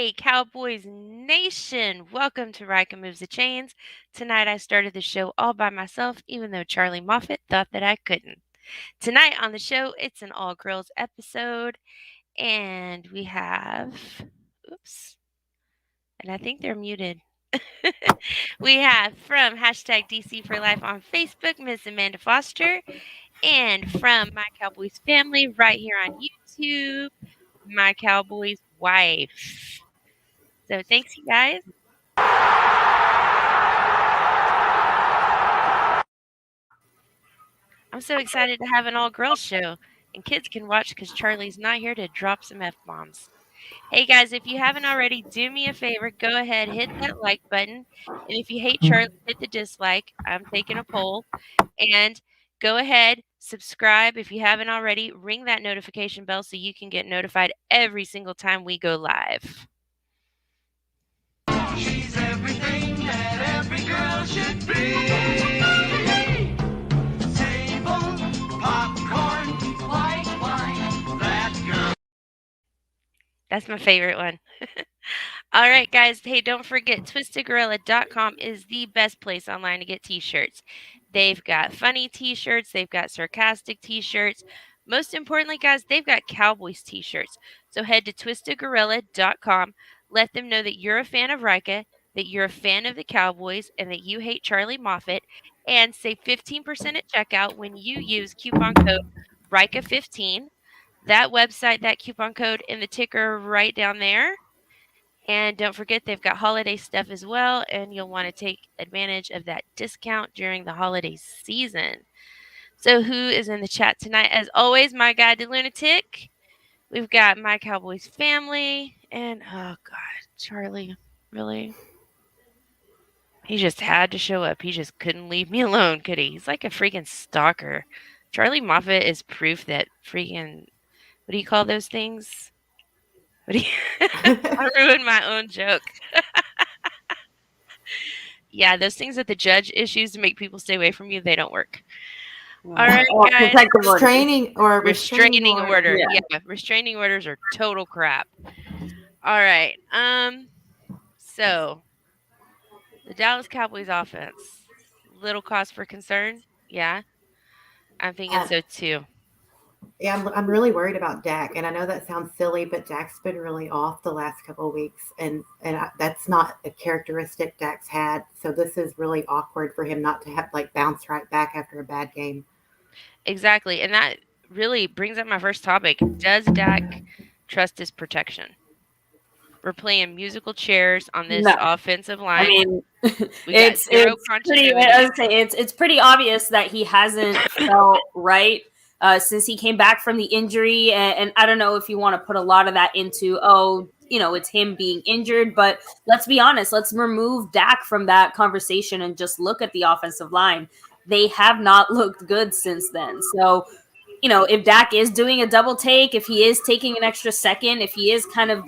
Hey, Cowboys Nation! Welcome to Rika Moves The Chains. Tonight I started the show all by myself, even though Charley Moffet thought that I couldn't. Tonight on the show, it's an all girls episode, and we have. Oops. And I think they're muted. We have from hashtag DC for Life on Facebook, Miss Amanda Foster, and from My Cowboys Family right here on YouTube, My Cowboys Wife. So thanks, you guys. I'm so excited to have an all-girls show, and kids can watch because Charley's not here to drop some F-bombs. Hey guys, if you haven't already, do me a favor, go ahead, hit that like button, and if you hate Charley, hit the dislike. I'm taking a poll, and go ahead, subscribe if you haven't already, ring that notification bell so you can get notified every single time we go live. She's everything that every girl should be. Table, popcorn, white wine, that girl. That's my favorite one. All right, guys. Hey, don't forget, twistedgorilla.com is the best place online to get t-shirts. They've got funny t-shirts. They've got sarcastic t-shirts. Most importantly, guys, they've got Cowboys t-shirts. So head to twistedgorilla.com. Let them know that you're a fan of Rika, that you're a fan of the Cowboys, and that you hate Charley Moffet. And save 15% at checkout when you use coupon code RIKA15. That website, that coupon code, and the ticker right down there. And don't forget, they've got holiday stuff as well, and you'll want to take advantage of that discount during the holiday season. So who is in the chat tonight? As always, my guy, the Lunatic. We've got My Cowboys Family, and oh God, Charley, really? He just had to show up. He just couldn't leave me alone, could he? He's like a freaking stalker. Charley Moffet is proof that freaking, what do you call those things? I ruined my own joke. Yeah, those things that the judge issues to make people stay away from you, they don't work. All right, guys. Restraining order. Yeah, restraining orders are total crap. All right. So the Dallas Cowboys offense, little cause for concern. Yeah, I'm thinking so too. Yeah, I'm really worried about Dak, and I know that sounds silly, but Dak's been really off the last couple of weeks, and that's not a characteristic Dak's had. So this is really awkward for him not to have bounce right back after a bad game. Exactly, and that really brings up my first topic. Does Dak trust his protection? We're playing musical chairs on this offensive line. I mean, it's pretty obvious that he hasn't felt right since he came back from the injury. And I don't know if you want to put a lot of that into, it's him being injured. But let's be honest. Let's remove Dak from that conversation and just look at the offensive line. They have not looked good since then. So, if Dak is doing a double take, if he is taking an extra second, if he is kind of,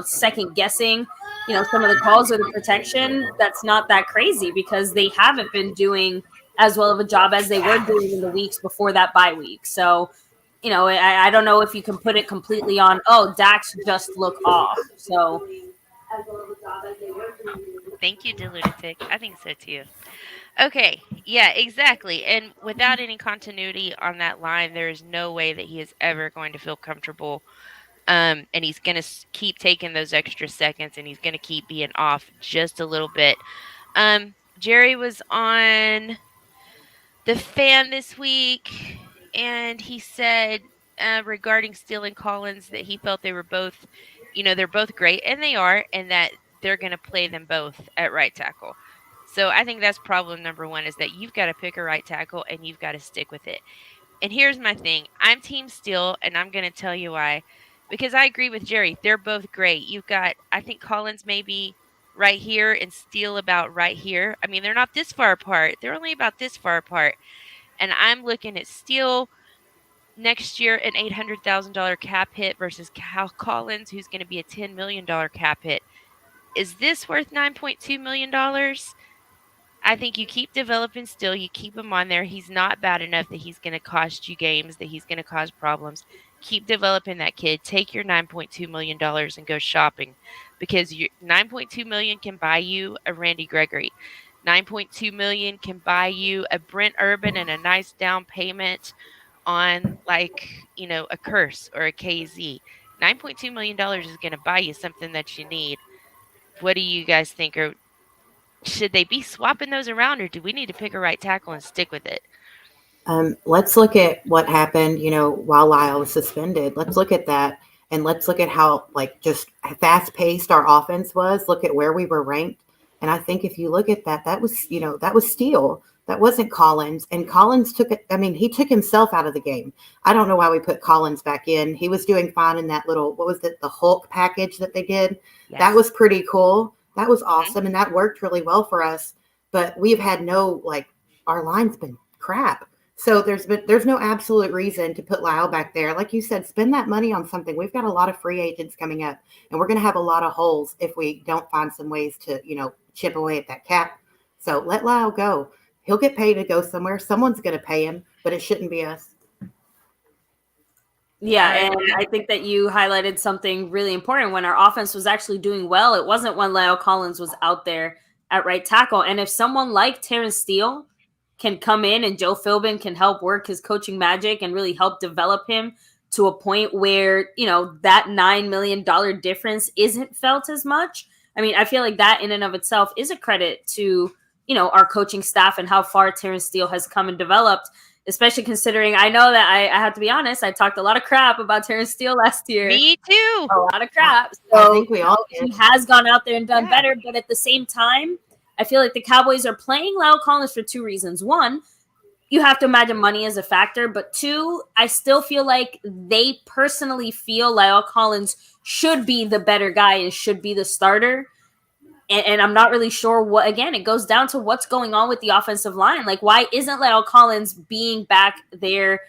second guessing, some of the calls or the protection, that's not that crazy because they haven't been doing as well of a job as they were doing in the weeks before that bye week. So, I don't know if you can put it completely on, Dak's just look off. So, as well of a job as they were doing. Thank you, Lunatic. I think so too. Okay, yeah, exactly. And without any continuity on that line, there is no way that he is ever going to feel comfortable. And he's going to keep taking those extra seconds, and he's going to keep being off just a little bit. Jerry was on The Fan this week, and he said regarding Steele and Collins that he felt they were both, they're both great, and they are, and that they're going to play them both at right tackle. So I think that's problem number one, is that you've got to pick a right tackle and you've got to stick with it. And here's my thing. I'm Team Steele, and I'm going to tell you why. Because I agree with Jerry. They're both great. You've got, I think Collins maybe right here and Steele about right here. I mean, they're not this far apart. They're only about this far apart. And I'm looking at Steele next year, an $800,000 cap hit versus Collins, who's going to be a $10 million cap hit. Is this worth $9.2 million? I think you keep developing Steele. You keep him on there. He's not bad enough that he's going to cost you games, that he's going to cause problems. keep developing that kid. Take your $9.2 million and go shopping, because your $9.2 million can buy you a Randy Gregory. $9.2 million can buy you a Brent Urban and a nice down payment on, like, a Curse or a KZ. $9.2 million is going to buy you something that you need. What do you guys think? Or should they be swapping those around, or do we need to pick a right tackle and stick with it? Let's look at what happened, while Lyle was suspended. Let's look at that, and let's look at how, like, just fast paced our offense was. Look at where we were ranked. And I think if you look at that, that was Steele. That wasn't Collins. And Collins took it. I mean, he took himself out of the game. I don't know why we put Collins back in. He was doing fine in that little, what was it, the Hulk package that they did. Yes. That was pretty cool. That was awesome. And that worked really well for us. But we've had our line's been crap. So there's no absolute reason to put Lyle back there. Like you said, spend that money on something. We've got a lot of free agents coming up, and we're going to have a lot of holes if we don't find some ways to, chip away at that cap. So let Lyle go. He'll get paid to go somewhere. Someone's going to pay him, but it shouldn't be us. Yeah, and I think that you highlighted something really important. When our offense was actually doing well, it wasn't when Lyle Collins was out there at right tackle. And if someone like Terrence Steele can come in and Joe Philbin can help work his coaching magic and really help develop him to a point where, that $9 million difference isn't felt as much. I mean, I feel like that in and of itself is a credit to, our coaching staff and how far Terrence Steele has come and developed, especially considering I know that I have to be honest, I talked a lot of crap about Terrence Steele last year. Me too. A lot of crap. So I think we all did. He has gone out there and done better, but at the same time, I feel like the Cowboys are playing Lyle Collins for two reasons. One, you have to imagine money as a factor, but two, I still feel like they personally feel Lyle Collins should be the better guy and should be the starter. And I'm not really sure what, again, it goes down to what's going on with the offensive line. Like, why isn't Lyle Collins being back there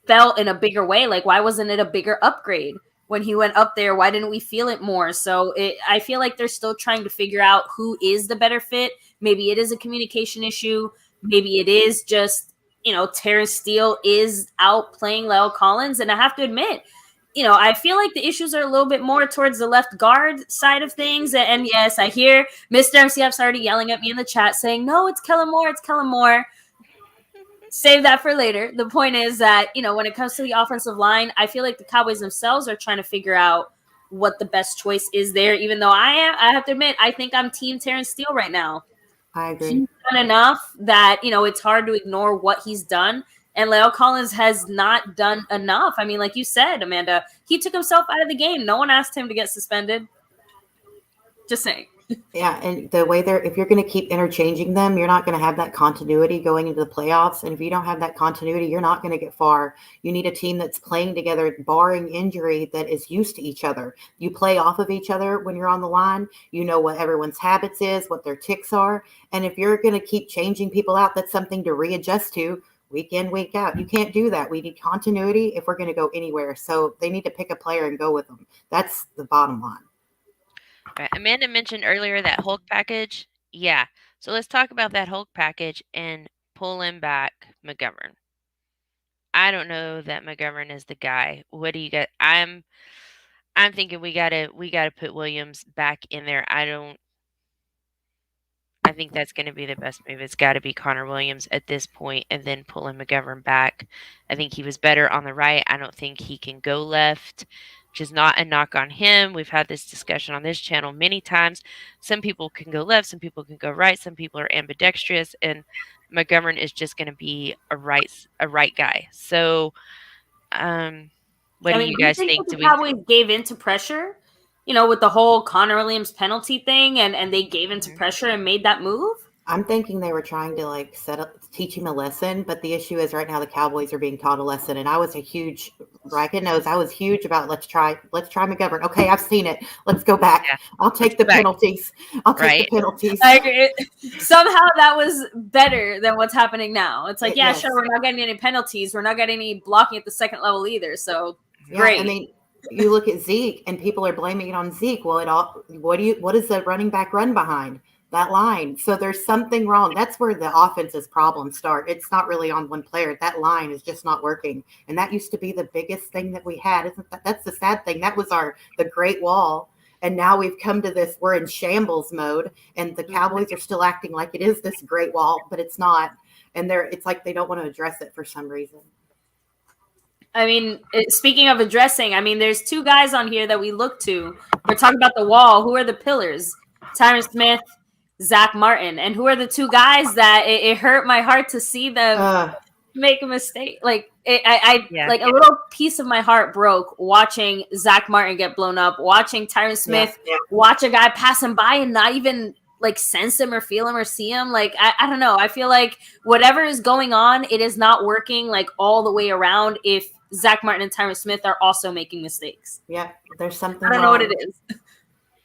felt in a bigger way? Like, why wasn't it a bigger upgrade when he went up there? Why didn't we feel it more? So I feel like they're still trying to figure out who is the better fit. Maybe it is a communication issue. Maybe it is just, Terrence Steele is out playing Lyle Collins. And I have to admit, I feel like the issues are a little bit more towards the left guard side of things. And yes, I hear Mr. MCF's already yelling at me in the chat saying, no, it's Kellen Moore. It's Kellen Moore. Save that for later. The point is that, when it comes to the offensive line, I feel like the Cowboys themselves are trying to figure out what the best choice is there, even though I have to admit, I think I'm team Terrence Steele right now. I agree. He's done enough that, it's hard to ignore what he's done. And Lyle Collins has not done enough. I mean, like you said, Amanda, he took himself out of the game. No one asked him to get suspended. Just saying. Yeah, and the way if you're going to keep interchanging them, you're not going to have that continuity going into the playoffs. And if you don't have that continuity, you're not going to get far. You need a team that's playing together, barring injury, that is used to each other. You play off of each other when you're on the line. You know what everyone's habits is, what their ticks are. And if you're going to keep changing people out, that's something to readjust to week in, week out. You can't do that. We need continuity if we're going to go anywhere. So they need to pick a player and go with them. That's the bottom line. Right. Amanda mentioned earlier that Hulk package. Yeah. So let's talk about that Hulk package and pulling back McGovern. I don't know that McGovern is the guy. What do you got? I'm thinking we gotta put Williams back in there. I think that's going to be the best move. It's got to be Connor Williams at this point, and then pulling McGovern back. I think he was better on the right. I don't think he can go left, which is not a knock on him. We've had this discussion on this channel many times. Some people can go left, some people can go right, some people are ambidextrous, and McGovern is just going to be a right guy. So, what do you guys think? The Cowboys gave into pressure, with the whole Connor Williams penalty thing, and they gave into pressure and made that move? I'm thinking they were trying to teach him a lesson, but the issue is right now the Cowboys are being taught a lesson. And I was huge about let's try McGovern. Okay, I've seen it. Let's go back. Yeah, I'll take the penalties. The penalties. I agree. Somehow that was better than what's happening now. It's like, sure, we're not getting any penalties. We're not getting any blocking at the second level either. So great. I mean, you look at Zeke and people are blaming it on Zeke. Well, what does the running back run behind? that line. So there's something wrong. That's where the offense's problems start. It's not really on one player. That line is just not working. And that used to be the biggest thing that we had. Isn't that, that's the sad thing. That was the great wall. And now we've come to this, we're in shambles mode, and the Cowboys are still acting like it is this great wall, but it's not. And it's like they don't want to address it for some reason. I mean, speaking of addressing, I mean, there's two guys on here that we look to. We're talking about the wall. Who are the pillars? Tyron Smith, Zach Martin. And who are the two guys that it hurt my heart to see them make a mistake? Like, like a little piece of my heart broke watching Zach Martin get blown up, watching Tyron Smith watch a guy pass him by and not even like sense him or feel him or see him. Like, I don't know. I feel like whatever is going on, it is not working like all the way around if Zach Martin and Tyron Smith are also making mistakes. Yeah, there's something I don't know what it is.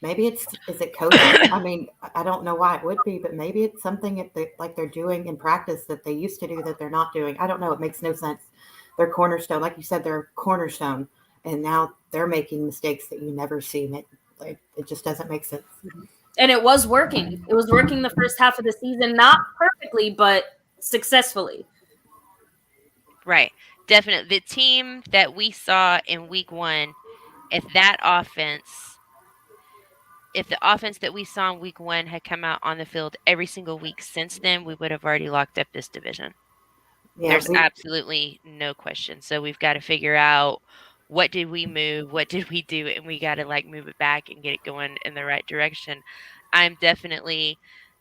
Maybe is it coaching? I mean, I don't know why it would be, but maybe it's something like they're doing in practice that they used to do that they're not doing. I don't know. It makes no sense. They're cornerstone. Like you said, they're cornerstone. And now they're making mistakes that you never see. It just doesn't make sense. And it was working. It was working the first half of the season, not perfectly, but successfully. Right. Definitely. The team that we saw in week 1, if the offense that we saw in week 1 had come out on the field every single week since then, we would have already locked up this division. Yeah, there's absolutely no question. So we've got to figure out what did we move, what did we do, and we got to like move it back and get it going in the right direction. I'm definitely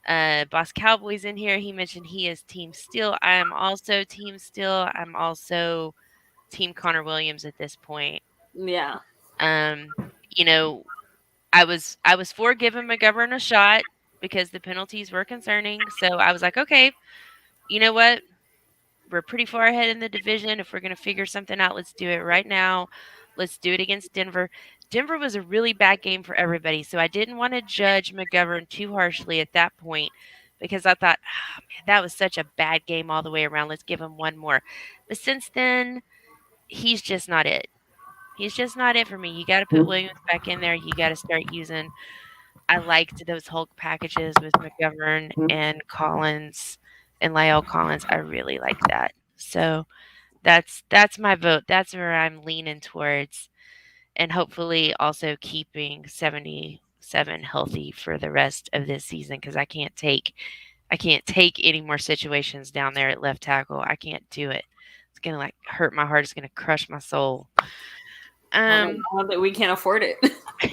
Boss Cowboys in here. He mentioned he is Team Steel. I am also Team Steel. I'm also Team Connor Williams at this point. Yeah. You know, I was for giving McGovern a shot because the penalties were concerning. So I was like, okay, you know what? We're pretty far ahead in the division. If we're going to figure something out, let's do it right now. Let's do it against Denver. Denver was a really bad game for everybody. So I didn't want to judge McGovern too harshly at that point because I thought, oh, man, that was such a bad game all the way around. Let's give him one more. But since then, he's just not it. He's just not it for me. You got to put Williams back in there. You got to start using. I liked those Hulk packages with McGovern and Collins and Lyle Collins. I really like that. So that's my vote. That's where I'm leaning towards, and hopefully also keeping 77 healthy for the rest of this season because I can't take any more situations down there at left tackle. I can't do it. It's gonna like hurt my heart. It's gonna crush my soul. That we can't afford it.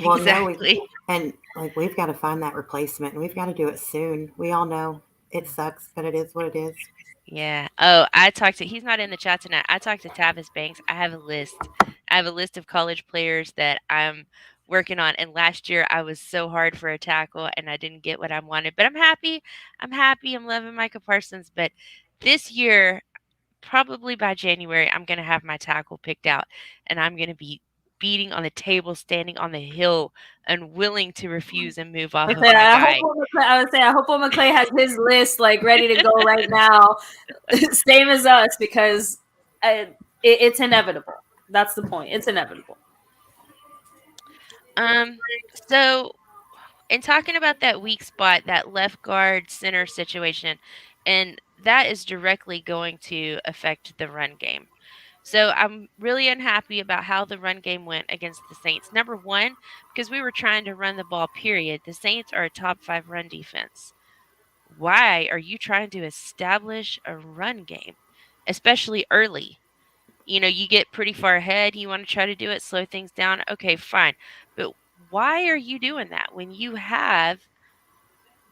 Well, exactly. No, and like we've got to find that replacement, and we've got to do it soon. We all know it sucks, but it is what it is. Yeah. Oh, he's not in the chat tonight. I talked to Tavis Banks. I have a list. I have a list of college players that I'm working on. And last year I was so hard for a tackle and I didn't get what I wanted. But I'm happy. I'm loving Micah Parsons. But this year, probably by January, I'm going to have my tackle picked out. And I'm going to be beating on the table, standing on the hill, unwilling to refuse and move off of my guy. I hope Will McClay has his list like ready to go right now, same as us, because it's inevitable. That's the point. It's inevitable. So in talking about that weak spot, that left guard center situation, and that is directly going to affect the run game. So I'm really unhappy about how the run game went against the Saints. Number one, because we were trying to run the ball, period. The Saints are a top 5 run defense. Why are you trying to establish a run game, especially early? You know, you get pretty far ahead. You want to try to do it, slow things down. Okay, fine. But why are you doing that when you have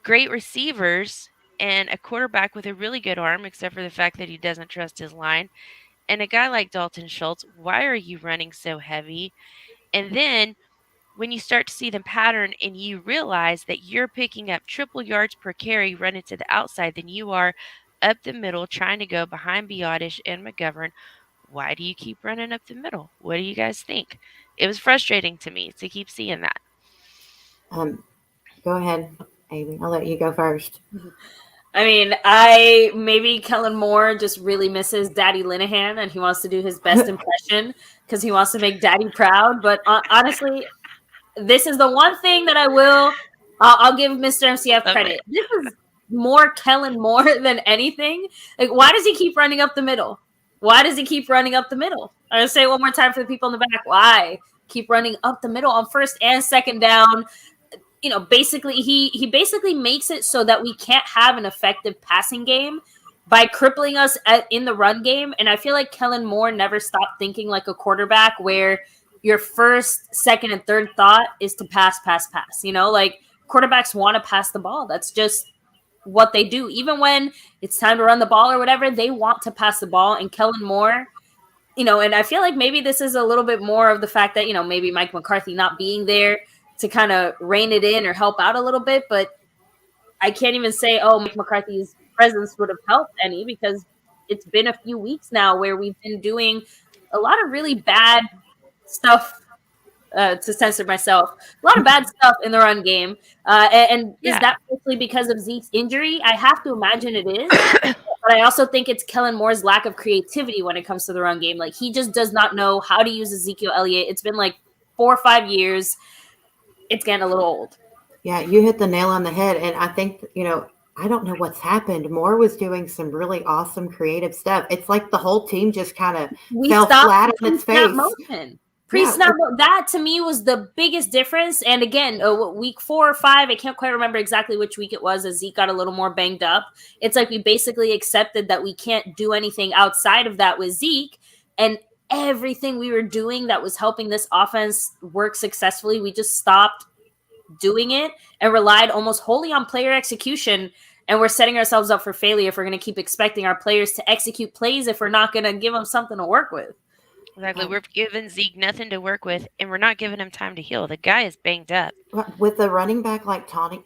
great receivers and a quarterback with a really good arm, except for the fact that he doesn't trust his line? And a guy like Dalton Schultz, why are you running so heavy? And then when you start to see the pattern and you realize that you're picking up triple yards per carry running to the outside than you are up the middle trying to go behind Biotish and McGovern, why do you keep running up the middle? What do you guys think? It was frustrating to me to keep seeing that. Go ahead, Amy. I'll let you go first. I mean, maybe Kellen Moore just really misses Daddy Linehan and he wants to do his best impression because he wants to make Daddy proud. But honestly, this is the one thing that I will I'll give Mr. MCF Love it. credit. This is more Kellen Moore than anything. Like, why does he keep running up the middle? Why does he keep running up the middle? I'll say it one more time for the people in the back. Why keep running up the middle on first and second down? Basically he basically makes it so that we can't have an effective passing game by crippling us in the run game. And I feel like Kellen Moore never stopped thinking like a quarterback, where your first, second, and third thought is to pass, pass, pass. Like, quarterbacks want to pass the ball. That's just what they do. Even when it's time to run the ball or whatever, they want to pass the ball. And Kellen Moore, and I feel like maybe this is a little bit more of the fact that, maybe Mike McCarthy not being there to kind of rein it in or help out a little bit. But I can't even say, oh, Mike McCarthy's presence would have helped any, because it's been a few weeks now where we've been doing a lot of really bad stuff, to censor myself, a lot of bad stuff in the run game. And is that mostly because of Zeke's injury? I have to imagine it is. But I also think it's Kellen Moore's lack of creativity when it comes to the run game. Like, he just does not know how to use Ezekiel Elliott. It's been like 4 or 5 years. It's getting a little old. Yeah, you hit the nail on the head. And I think, I don't know what's happened. Moore was doing some really awesome creative stuff. It's like the whole team just kind of fell flat on its face. Motion. Pre-snap, that to me was the biggest difference. And again, week 4 or 5, I can't quite remember exactly which week it was, as Zeke got a little more banged up. It's like we basically accepted that we can't do anything outside of that with Zeke. And everything we were doing that was helping this offense work successfully, we just stopped doing it and relied almost wholly on player execution. And we're setting ourselves up for failure if we're going to keep expecting our players to execute plays if we're not going to give them something to work with. Exactly. We're giving Zeke nothing to work with, and we're not giving him time to heal. The guy is banged up. With a running back like Tony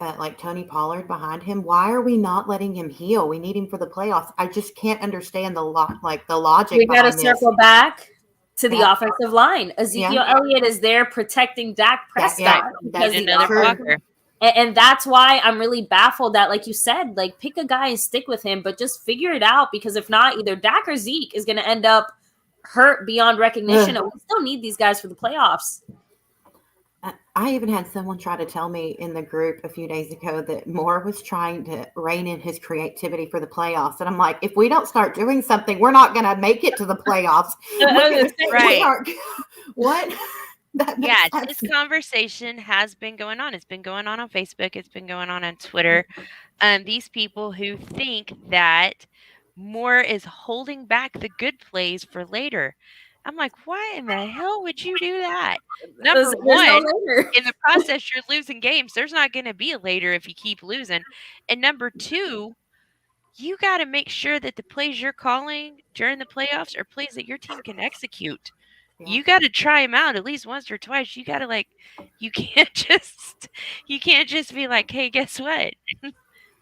Pollard behind him, why are we not letting him heal? We need him for the playoffs. I just can't understand the logic. We got to circle back to the offensive line. Ezekiel Elliott is there protecting Dak Prescott. Because another blocker. And that's why I'm really baffled that, like you said, like, pick a guy and stick with him, but just figure it out, because if not, either Dak or Zeke is going to end up hurt beyond recognition. And we still need these guys for the playoffs. I even had someone try to tell me in the group a few days ago that Moore was trying to rein in his creativity for the playoffs. And I'm like, if we don't start doing something, we're not going to make it to the playoffs. Right. What? This conversation has been going on. It's been going on Facebook. It's been going on Twitter. These people who think that Moore is holding back the good plays for later. I'm like, why in the hell would you do that? Number one, in the process, you're losing games. There's not going to be a later if you keep losing. And number two, you got to make sure that the plays you're calling during the playoffs are plays that your team can execute. Yeah. You got to try them out at least once or twice. You got to you can't just be like, hey, guess what?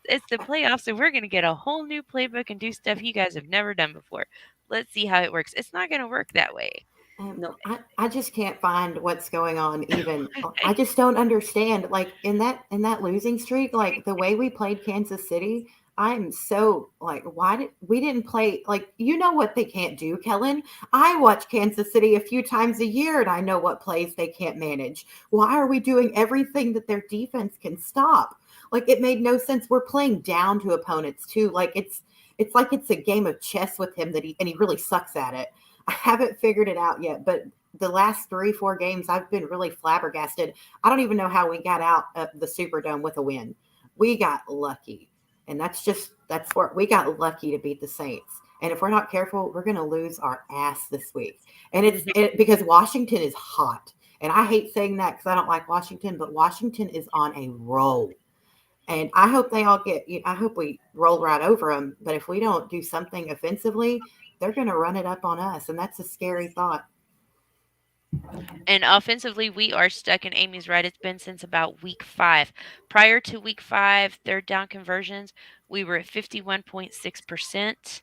It's the playoffs, and we're going to get a whole new playbook and do stuff you guys have never done before. Let's see how it works. It's not going to work that way. No, I just can't find what's going on. Even I just don't understand. Like in that losing streak, like the way we played Kansas City, I'm so like, we didn't play like, what they can't do, Kellen? I watch Kansas City a few times a year, and I know what plays they can't manage. Why are we doing everything that their defense can stop? Like, it made no sense. We're playing down to opponents too. Like it's like it's a game of chess with him and he really sucks at it. I haven't figured it out yet, but the last 3-4 games, I've been really flabbergasted. I don't even know how we got out of the Superdome with a win. We got lucky, and that's where we got lucky to beat the Saints. And if we're not careful, we're going to lose our ass this week. And it's because Washington is hot, and I hate saying that because I don't like Washington, but Washington is on a roll. And I hope I hope we roll right over them. But if we don't do something offensively, they're going to run it up on us. And that's a scary thought. And offensively, we are stuck, and Amy's right. It's been since about week 5. Prior to week 5, third down conversions, we were at 51.6%.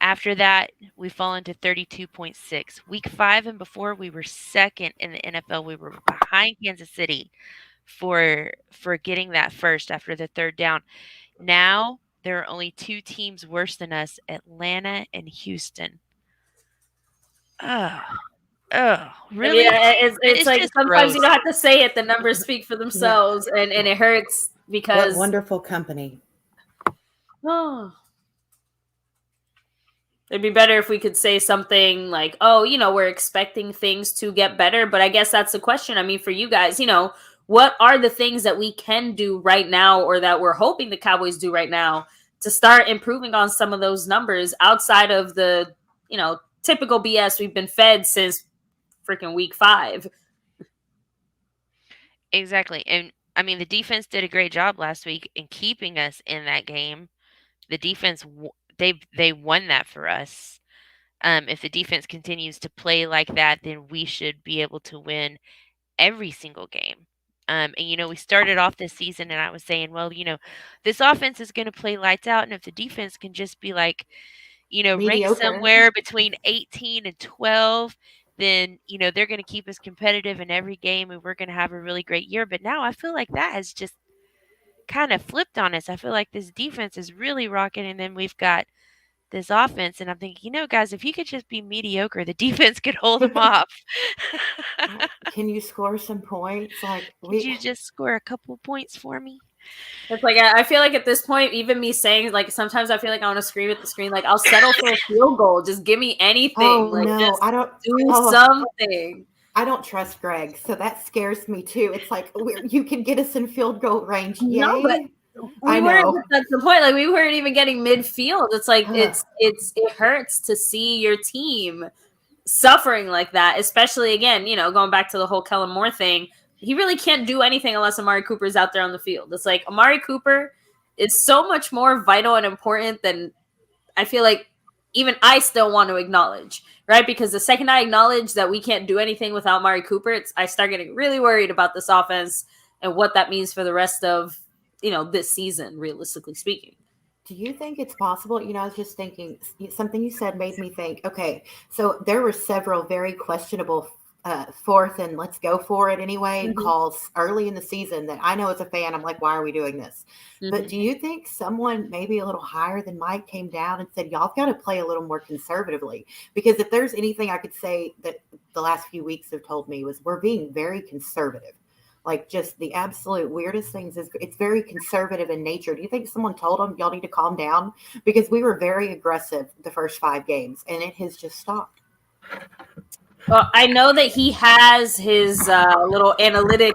After that, we've fallen to 32.6. Week 5 and before, we were second in the NFL. We were behind Kansas City for getting that first after the third down. Now there are only 2 teams worse than us, Atlanta and Houston. Oh, I mean, really? it's It's like just sometimes gross. you don't have to say it. The numbers speak for Yeah. themselves, and it hurts What because wonderful company. oh, it'd be better if we could say something like, "Oh, we're expecting things to get better." But I guess that's the question. I mean, for you guys, what are the things that we can do right now, or that we're hoping the Cowboys do right now to start improving on some of those numbers outside of the typical BS we've been fed since freaking week 5. Exactly. And I mean, the defense did a great job last week in keeping us in that game. The defense they won that for us. If the defense continues to play like that, then we should be able to win every single game. And we started off this season, and I was saying, well, this offense is going to play lights out, and if the defense can just be like, ranked Mediocre. somewhere between 18 and 12, then they're going to keep us competitive in every game, and we're going to have a really great year. But now I feel like that has just kind of flipped on us. I feel like this defense is really rocking, and then we've got this offense, and I'm thinking, guys, if you could just be mediocre, the defense could hold them off. Can you score some points? Like Could we you just score a couple points for me? It's like I feel like at this point, even me saying like sometimes I feel like I want to scream at the screen, like I'll settle for a field goal. Just give me anything, Oh like no, just I don't do oh something. I don't trust Greg, so that scares me too. It's like you can get us in field goal range. No, but Yay. I we weren't. know. That's the point. Like we weren't even getting midfield. It's like Ugh. it hurts to see your team suffering like that, especially again, going back to the whole Kellen Moore thing. He really can't do anything unless Amari Cooper's out there on the field. It's like Amari Cooper is so much more vital and important than I feel like even I still want to acknowledge, right? Because the second I acknowledge that we can't do anything without Amari Cooper, I start getting really worried about this offense and what that means for the rest of this season, realistically speaking. Do you think it's possible? I was just thinking something you said made me think, okay, so there were several very questionable fourth and let's go for it anyway Mm-hmm. calls early in the season that I know as a fan, I'm like, why are we doing this? But Mm-hmm. do you think someone maybe a little higher than Mike came down and said, y'all got to play a little more conservatively? Because if there's anything I could say that the last few weeks have told me was we're being very conservative. Like just the absolute weirdest things is it's very conservative in nature. Do you think someone told them y'all need to calm down? Because we were very aggressive the first 5 games and it has just stopped. Well, I know that he has his little analytic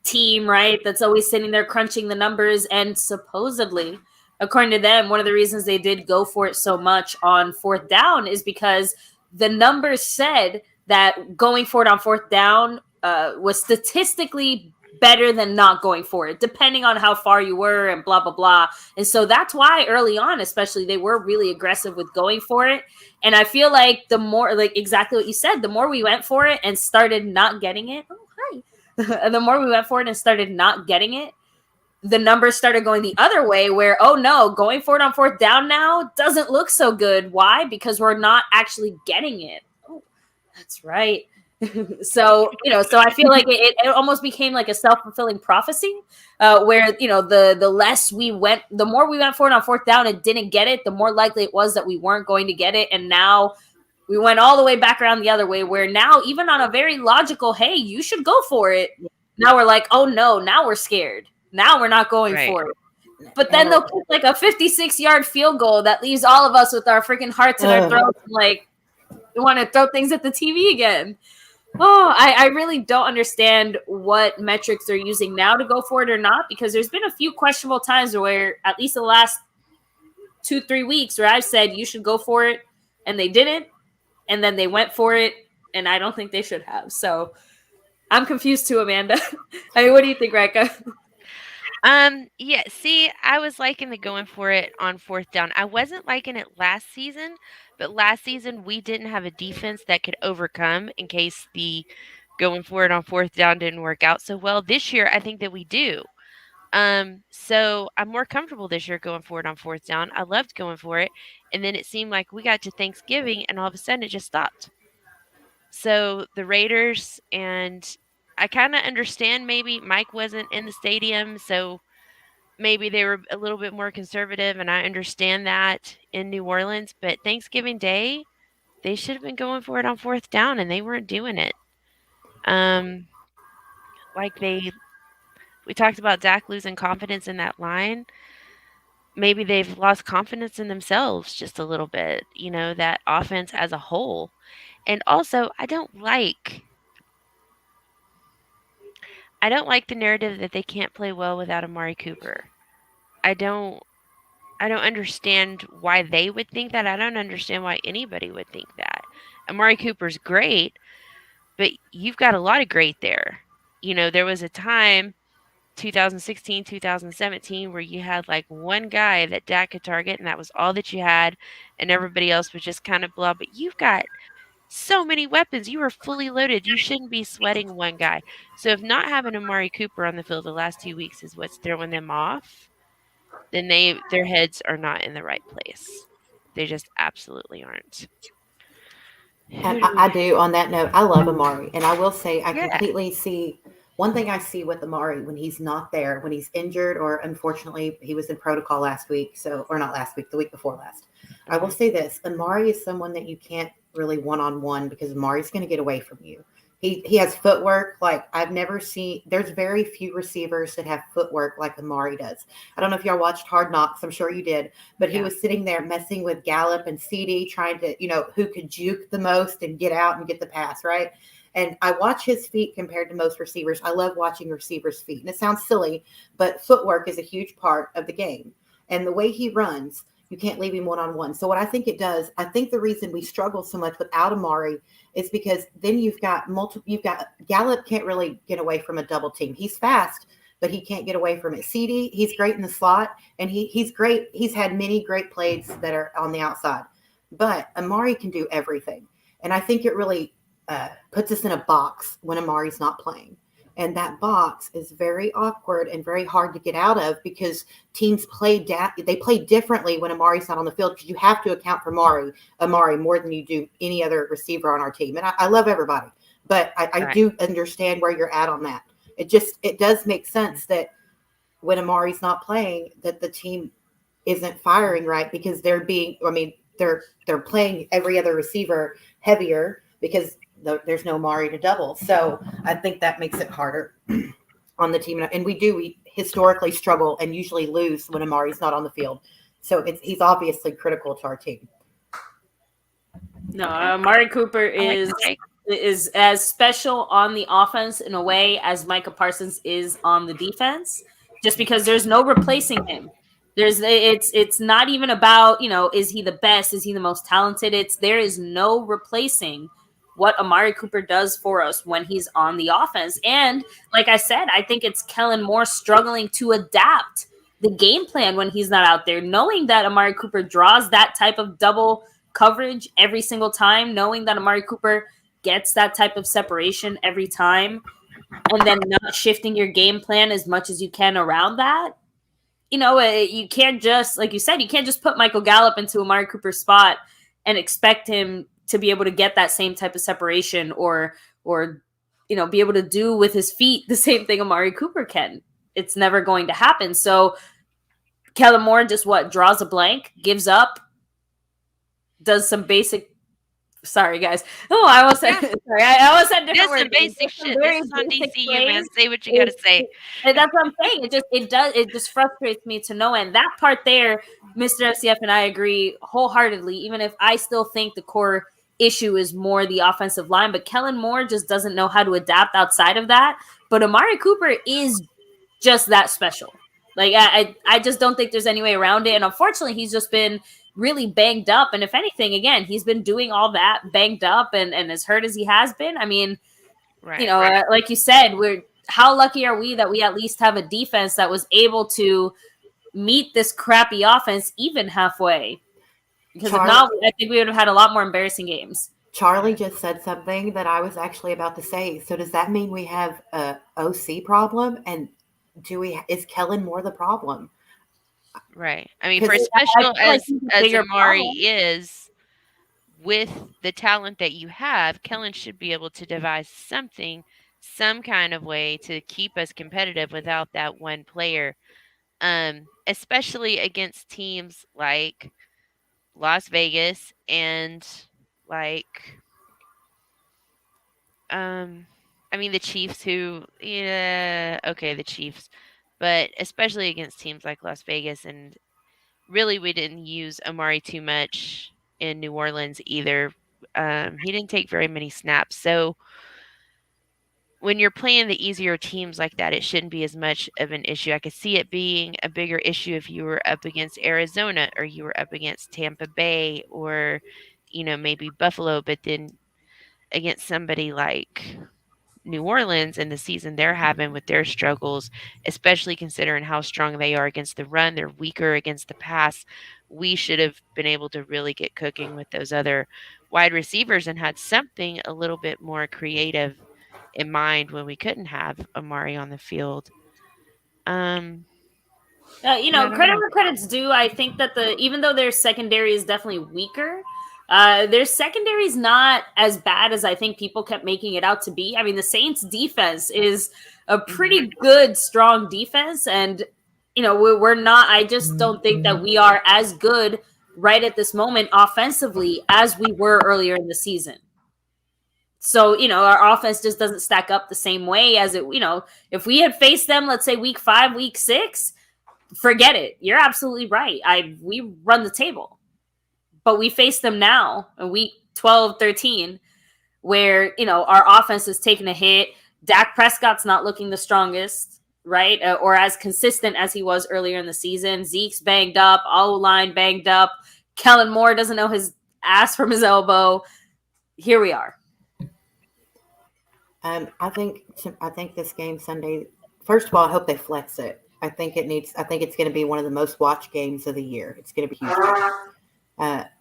team, right? That's always sitting there crunching the numbers. And supposedly, according to them, one of the reasons they did go for it so much on fourth down is because the numbers said that going for it on fourth down was statistically better than not going for it, depending on how far you were and blah, blah, blah. And so that's why early on, especially, they were really aggressive with going for it. And I feel like the more, like exactly what you said, the more we went for it and started not getting it. Oh, hi. The more we went for it and started not getting it, the numbers started going the other way where, oh no, going for it on fourth down now doesn't look so good. Why? Because we're not actually getting it. Oh, that's right. So I feel like it almost became like a self-fulfilling prophecy where, the less we went, the more we went for it on fourth down and didn't get it, the more likely it was that we weren't going to get it. And now we went all the way back around the other way where now even on a very logical, hey, you should go for it. Now we're like, oh no, now we're scared. Now we're not going Right. for it. But then they'll kick like a 56-yard field goal that leaves all of us with our freaking hearts in our throats and like we want to throw things at the TV again. Oh, I really don't understand what metrics they're using now to go for it or not, because there's been a few questionable times where, at least the last 2-3 weeks, where I've said you should go for it and they didn't, and then they went for it, and I don't think they should have. So I'm confused too, Amanda. I mean, what do you think, Rika? Yeah, see, I was liking the going for it on fourth down. I wasn't liking it last season, but last season we didn't have a defense that could overcome in case the going for it on fourth down didn't work out so well. This year, I think that we do. So I'm more comfortable this year going for it on fourth down. I loved going for it, and then it seemed like we got to Thanksgiving, and all of a sudden it just stopped. So the Raiders, and I kind of understand maybe Mike wasn't in the stadium, so maybe they were a little bit more conservative, and I understand that in New Orleans. But Thanksgiving Day, They should have been going for it on fourth down, and they weren't doing it. Um, like we talked about Dak losing confidence in that line. Maybe they've lost confidence in themselves just a little bit, that offense as a whole. And also, I don't like the narrative that they can't play well without Amari Cooper. I don't I don't understand why they would think that. I don't understand why anybody would think that. Amari Cooper's great, but you've got a lot of great there. There was a time 2016, 2017 where you had like one guy that Dak could target and that was all that you had and everybody else was just kind of blah, but you've got so many weapons. You are fully loaded. You shouldn't be sweating one guy. So if not having Amari Cooper on the field the last 2 weeks is what's throwing them off, then their heads are not in the right place. They just absolutely aren't. And Who do we I do. On that note, I love Amari, and I will say I Yeah. completely see. One thing I see with Amari when he's not there, when he's injured, or unfortunately he was in protocol last week, or not last week, the week before last. I will Mhm. say this: Amari is someone that you can't really one on one because Amari's going to get away from you. He has footwork like I've never seen. There's very few receivers that have footwork like Amari does. I don't know if y'all watched Hard Knocks. I'm sure you did, but he Yeah. was sitting there messing with Gallup and CD, trying to, who could juke the most and get out and get the pass, right? And I watch his feet compared to most receivers. I love watching receivers' feet. And it sounds silly, but footwork is a huge part of the game. And the way he runs, you can't leave him one on one. So what I think it does, I think the reason we struggle so much without Amari is because then you've got Gallup can't really get away from a double team. He's fast, but he can't get away from it. CD, he's great in the slot, and he's great. He's had many great plays that are on the outside, but Amari can do everything, and I think it really puts us in a box when Amari's not playing. And that box is very awkward and very hard to get out of because teams they play differently when Amari's not on the field because you have to account for Amari more than you do any other receiver on our team. And I love everybody, but I Right. do understand where you're at on that. It does make sense that when Amari's not playing, that the team isn't firing right because they're playing every other receiver heavier because there's no Amari to double. So I think that makes it harder on the team. And we historically struggle and usually lose when Amari's not on the field. So he's obviously critical to our team. No, Okay. Amari Cooper I like is the take. is as special on the offense in a way as Micah Parsons is on the defense, just because there's no replacing him. It's not even about, is he the best, is he the most talented? There is no replacing what Amari Cooper does for us when he's on the offense. And like I said, I think it's Kellen Moore struggling to adapt the game plan when he's not out there, knowing that Amari Cooper draws that type of double coverage every single time, knowing that Amari Cooper gets that type of separation every time, and then not shifting your game plan as much as you can around that. You can't just, like you said, you can't just put Michael Gallup into Amari Cooper's spot and expect him to be able to get that same type of separation or be able to do with his feet the same thing Amari Cooper can. It's never going to happen. So Kellen Moore just draws a blank, gives up, does some basic. Sorry, guys. Oh, I almost said. Yeah. Sorry, I almost said different This words. some basic Some shit. This very is on basic DCU, man. plays. Say what you gotta say. And that's what I'm saying. It just frustrates me to no end. That part there, Mr. FCF and I agree wholeheartedly. Even if I still think the core issue is more the offensive line, but Kellen Moore just doesn't know how to adapt outside of that. But Amari Cooper is just that special. Like I just don't think there's any way around it. And unfortunately, he's just been really banged up. And if anything, again, he's been doing all that banged up and as hurt as he has been. I mean, Right. like you said, how lucky are we that we at least have a defense that was able to meet this crappy offense even halfway? Because if Charlie, not, I think we would have had a lot more embarrassing games. Charlie just said something that I was actually about to say. So does that mean we have a OC problem? And is Kellen Moore the problem? Right. I mean, for Because as I special feel like he's a as bigger Amari problem. is, with the talent that you have, Kellen should be able to devise something, some kind of way to keep us competitive without that one player. Especially against teams like Las Vegas and like, I mean, the Chiefs, who, yeah, okay, the Chiefs, but especially against teams like Las Vegas. And really, we didn't use Amari too much in New Orleans either. He didn't take very many snaps. So when you're playing the easier teams like that, it shouldn't be as much of an issue. I could see it being a bigger issue if you were up against Arizona or you were up against Tampa Bay or, maybe Buffalo, but then against somebody like New Orleans and the season they're having with their struggles, especially considering how strong they are against the run, they're weaker against the pass. We should have been able to really get cooking with those other wide receivers and had something a little bit more creative in mind when we couldn't have Amari on the field. I don't Credit know. where credit's due. I think that even though their secondary is definitely weaker, their secondary is not as bad as I think people kept making it out to be. I mean, the Saints' defense is a pretty good, strong defense, and we're not. I just don't think that we are as good right at this moment offensively as we were earlier in the season. So, our offense just doesn't stack up the same way as it, if we had faced them, let's say week 5, week 6, forget it. You're absolutely right. We run the table. But we face them now in week 12, 13, where, our offense is taking a hit. Dak Prescott's not looking the strongest, right? Or as consistent as he was earlier in the season. Zeke's banged up, O-line banged up. Kellen Moore doesn't know his ass from his elbow. Here we are. I think this game Sunday. First of all, I hope they flex it. I think it's going to be one of the most watched games of the year. It's going to be huge.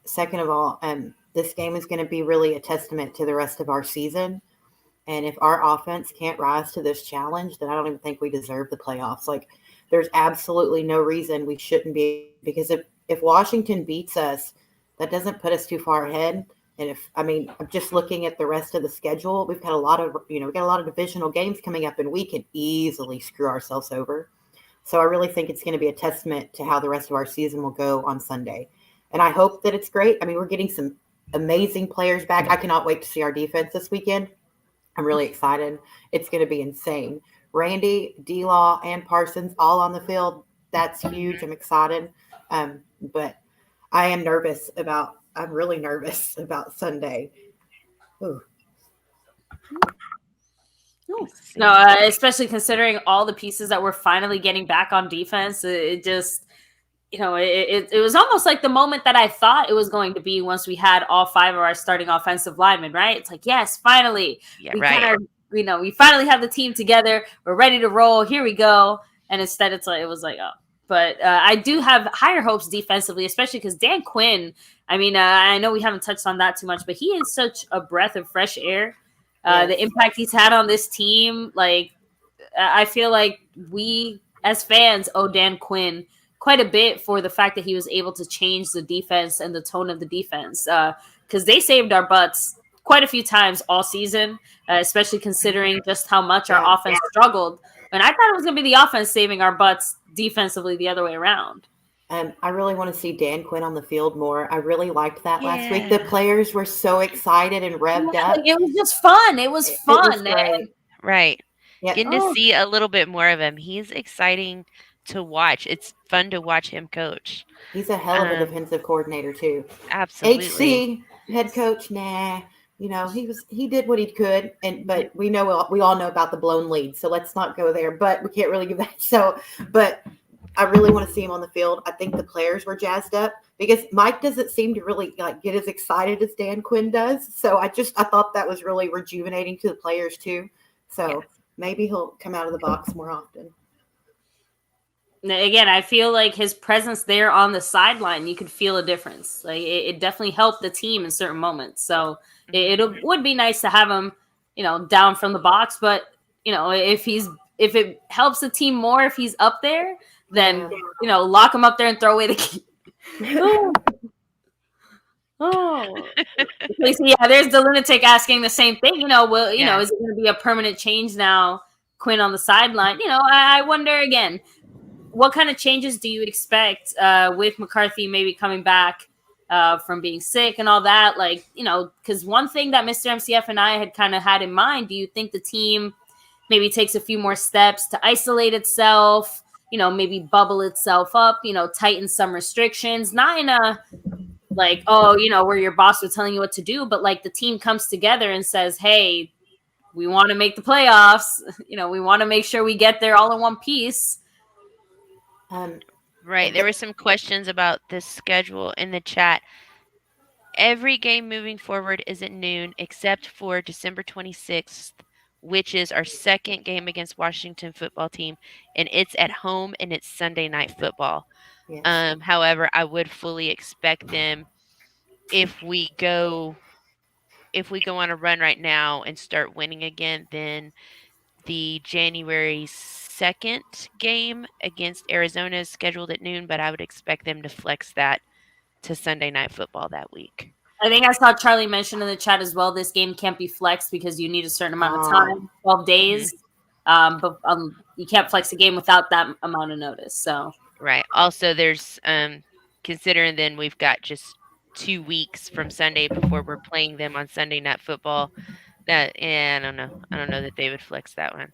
Second of all, this game is going to be really a testament to the rest of our season. And if our offense can't rise to this challenge, then I don't even think we deserve the playoffs. Like, there's absolutely no reason we shouldn't be, because if Washington beats us, that doesn't put us too far ahead. And I'm just looking at the rest of the schedule, we've got a lot of divisional games coming up, and we can easily screw ourselves over. So I really think it's going to be a testament to how the rest of our season will go on Sunday. And I hope that it's great. I mean, we're getting some amazing players back. I cannot wait to see our defense this weekend. I'm really excited. It's going to be insane. Randy, D-Law, and Parsons all on the field. That's huge. I'm excited. But I'm really nervous about Sunday. Ooh. No, especially considering all the pieces that we're finally getting back on defense. It just, it was almost like the moment that I thought it was going to be once we had all 5 of our starting offensive linemen, right? It's like, yes, finally. Yeah, we right. we finally have the team together. We're ready to roll. Here we go. And instead it was like, oh. But I do have higher hopes defensively, especially because Dan Quinn, I know we haven't touched on that too much, but he is such a breath of fresh air. Yes. The impact he's had on this team, I feel like we as fans owe Dan Quinn quite a bit for the fact that he was able to change the defense and the tone of the defense, because they saved our butts quite a few times all season, especially considering just how much our offense struggled. And I thought it was going to be the offense saving our butts defensively the other way around. I really want to see Dan Quinn on the field more. I really liked that last week. The players were so excited and revved up. It was just fun. It was fun. Right. Yep. Getting to see a little bit more of him. He's exciting to watch. It's fun to watch him coach. He's a hell of a defensive coordinator too. Absolutely. HC head coach, nah. He did what he could, but we all know about the blown lead, so let's not go there. But we can't really give that. But I really want to see him on the field. I think the players were jazzed up because Mike doesn't seem to really get as excited as Dan Quinn does. So I thought that was really rejuvenating to the players too. So maybe he'll come out of the box more often. Again, I feel like his presence there on the sideline, you could feel a difference. It definitely helped the team in certain moments. So it would be nice to have him, down from the box. But if it helps the team more if he's up there, then lock him up there and throw away the key. There's the lunatic asking the same thing. Is it going to be a permanent change now? Quinn on the sideline. I wonder again. What kind of changes do you expect with McCarthy maybe coming back from being sick and all that. Like, because one thing that Mr. MCF and I had kind of had in mind, do you think the team maybe takes a few more steps to isolate itself, maybe bubble itself up, tighten some restrictions, not in a like, oh, where your boss was telling you what to do, but like the team comes together and says, hey, we want to make the playoffs. We want to make sure we get there all in one piece. Right. There were some questions about the schedule in the chat. Every game moving forward is at noon except for December 26th, which is our second game against Washington football team, and it's at home and it's Sunday night football. Yes. However, I would fully expect them if we go on a run right now and start winning again, then the January 2nd game against Arizona is scheduled at noon, but I would expect them to flex that to Sunday night football that week. I think I saw Charlie mention in the chat as well, this game can't be flexed because you need a certain amount of time, 12 days. But you can't flex a game without that amount of notice. So right. Also, there's considering then we've got just 2 weeks from Sunday before we're playing them on Sunday night football. That I don't know. I don't know that they would flex that one.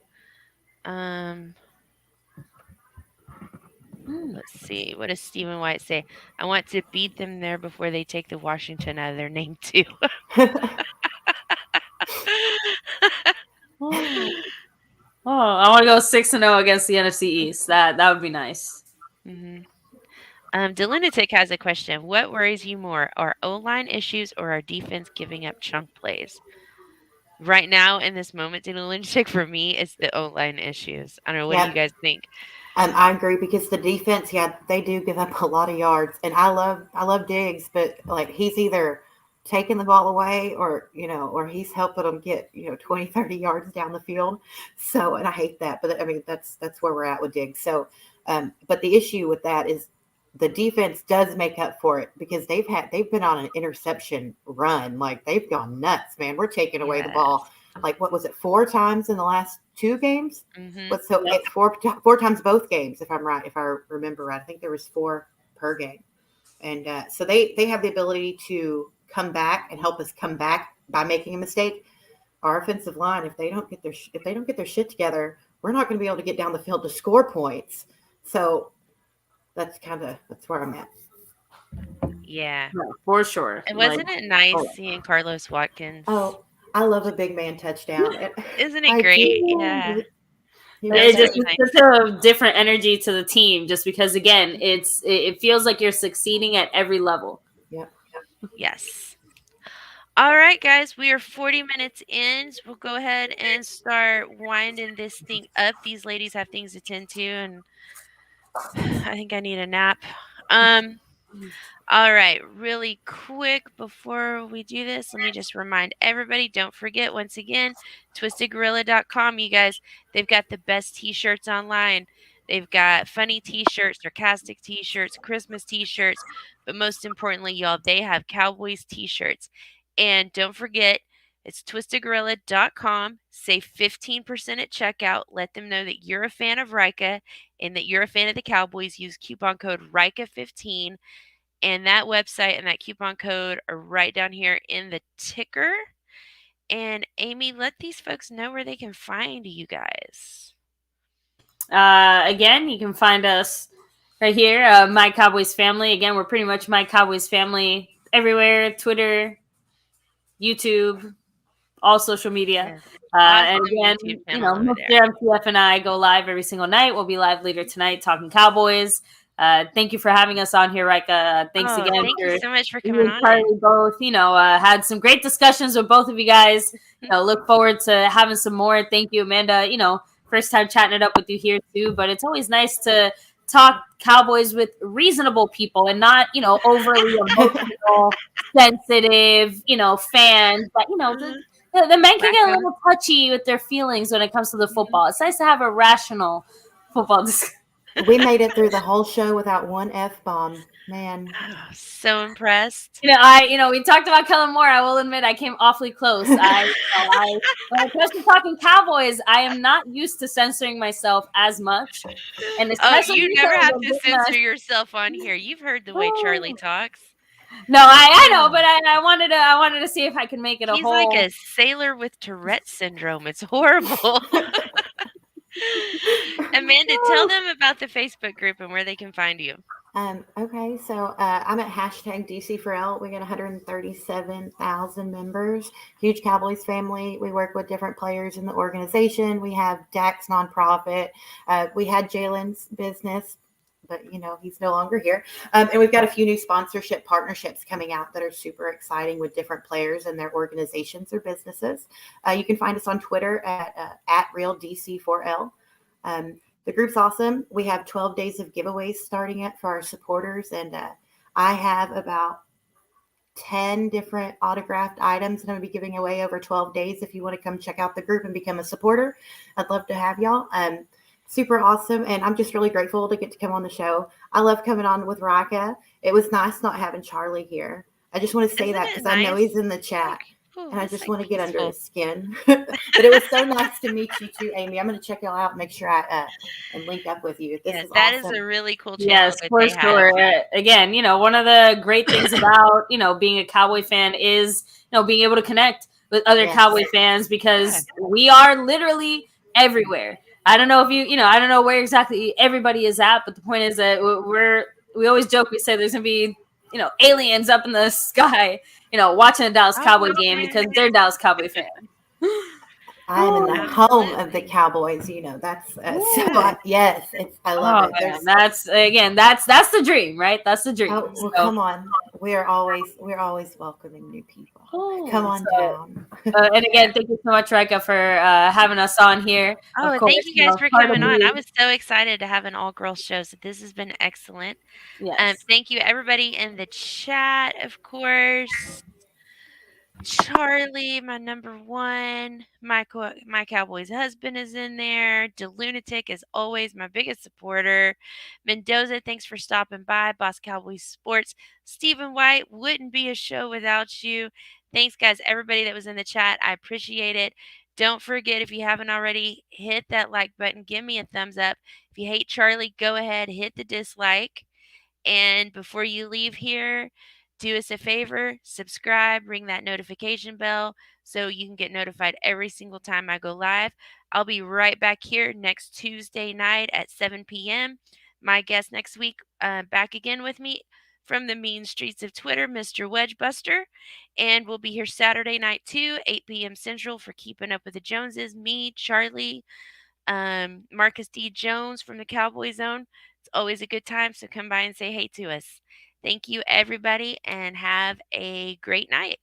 Let's see. What does Stephen White say? I want to beat them there before they take the Washington out of their name too. I want to go 6-0 against the NFC East. That would be nice. Delunatic has a question. What worries you more, our O-line issues or our defense giving up chunk plays? Right now, in this moment, Delunatic, for me, it's the O-line issues. I don't know. What do you guys think? I agree because the defense, they do give up a lot of yards, and I love Diggs, but like he's either taking the ball away or he's helping them get 20, 30 yards down the field. So, and I hate that, but I mean that's where we're at with Diggs. So, but the issue with that is the defense does make up for it because they've been on an interception run, like they've gone nuts, man. We're taking away the ball. Like, what was it, 4 times in the last 2 games? It's 4 times both games, if I'm right, if I remember right. I think there was 4 per game. And so they have the ability to come back and help us come back by making a mistake. Our offensive line, if they don't get their shit together, we're not going to be able to get down the field to score points. So that's where I'm at. Yeah, for sure. And wasn't it nice seeing Carlos Watkins? Oh, I love a big man touchdown. Isn't it great? Yeah. It just puts a different energy to the team just because, again, it feels like you're succeeding at every level. Yep. Yes. All right, guys, we are 40 minutes in. So we'll go ahead and start winding this thing up. These ladies have things to tend to, and I think I need a nap. All right, really quick before we do this, let me just remind everybody, don't forget, once again, twistedgorilla.com, you guys, they've got the best t-shirts online. They've got funny t-shirts, sarcastic t-shirts, Christmas t-shirts, but most importantly, y'all, they have Cowboys t-shirts. And don't forget, it's twistedgorilla.com. Save 15% at checkout. Let them know that you're a fan of Rika and that you're a fan of the Cowboys. Use coupon code RIKA15. And that website and that coupon code are right down here in the ticker. And Amy, let these folks know where they can find you guys. Again, you can find us right here, My Cowboys Family. Again, we're pretty much My Cowboys Family everywhere. Twitter, YouTube, all social media. Yes. Awesome. And again, Mr. MCF and I go live every single night. We'll be live later tonight talking Cowboys. Thank you for having us on here, Rika. Thanks again. Thank you so much for coming on. Charlie both, had some great discussions with both of you guys. Look forward to having some more. Thank you, Amanda. First time chatting it up with you here too, but it's always nice to talk Cowboys with reasonable people and not, overly emotional, sensitive, fans. But, the men can get a little touchy with their feelings when it comes to the football. It's nice to have a rational football discussion. We made it through the whole show without one F-bomb. Man. So impressed. We talked about Kellen Moore. I will admit I came awfully close. When it comes to talking Cowboys, I am not used to censoring myself as much. And you never have to censor yourself on here. You've heard the way Charlie talks. No, I know, but I wanted to see if I could make it a He's like whole. a sailor with Tourette syndrome. It's horrible. Amanda, tell them about the Facebook group and where they can find you. Okay, so I'm at hashtag DC4L. We got 137,000 members. Huge Cowboys family. We work with different players in the organization. We have Dak's nonprofit. We had Jalen's business, but he's no longer here. And we've got a few new sponsorship partnerships coming out that are super exciting with different players and their organizations or businesses. You can find us on Twitter at RealDC4L. The group's awesome. We have 12 days of giveaways starting it for our supporters, and I have about 10 different autographed items that I'm going to be giving away over 12 days. If you want to come check out the group and become a supporter, I'd love to have y'all. Super awesome, and I'm just really grateful to get to come on the show. I love coming on with Rika. It was nice not having Charlie here. I just want to say Isn't that it because I know he's nice? in the chat. Ooh, And I it's just like want to get under peaceful. his skin. But it was so nice to meet you too, Amy. I'm going to check y'all out and make sure I and link up with you. This Yeah, is that is awesome. a really cool channel Yes, that for they have. sure. Again, one of the great things about, being a Cowboy fan is, being able to connect with other Yes. Cowboy fans because we are literally everywhere. I don't know if I don't know where exactly everybody is at, but the point is that we always joke, we say there's going to be, aliens up in the sky, watching a Dallas Cowboy game because they're Dallas Cowboy fans. I am in the home of the Absolutely. Cowboys. That's yes, I love it. Man, that's the dream, right? That's the dream. Oh, well, So, come on. We're always welcoming new people. Come on so down. and again, thank you so much, Rika, for having us on here. Oh, Of and course, thank you guys for part of coming on. I me. was so excited to have an all girls show. So this has been excellent. Yes. Thank you everybody in the chat, of course. Charlie, my number one. My Cowboys husband is in there. DeLunatic is always my biggest supporter. Mendoza, thanks for stopping by. Boss Cowboys Sports. Stephen White, wouldn't be a show without you. Thanks, guys, everybody that was in the chat. I appreciate it. Don't forget, if you haven't already, hit that like button. Give me a thumbs up. If you hate Charlie, go ahead, hit the dislike. And before you leave here, do us a favor, subscribe, ring that notification bell so you can get notified every single time I go live. I'll be right back here next Tuesday night at 7 p.m. My guest next week, back again with me from the mean streets of Twitter, Mr. Wedgebuster. And we'll be here Saturday night too, 8 p.m. Central for Keeping Up with the Joneses. Me, Charlie, Marcus D. Jones from the Cowboy Zone. It's always a good time, so come by and say hey to us. Thank you, everybody, and have a great night.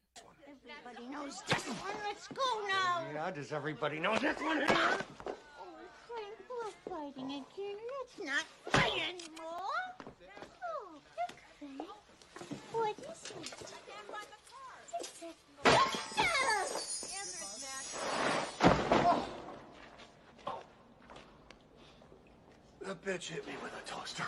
Everybody knows this one. Let's go now. Yeah, does everybody know this one? Oh, Frank, we're fighting again. Let's not fight anymore. Oh, look, Frank. What is it? I can't find the car. It's a... That bitch hit me with a toaster.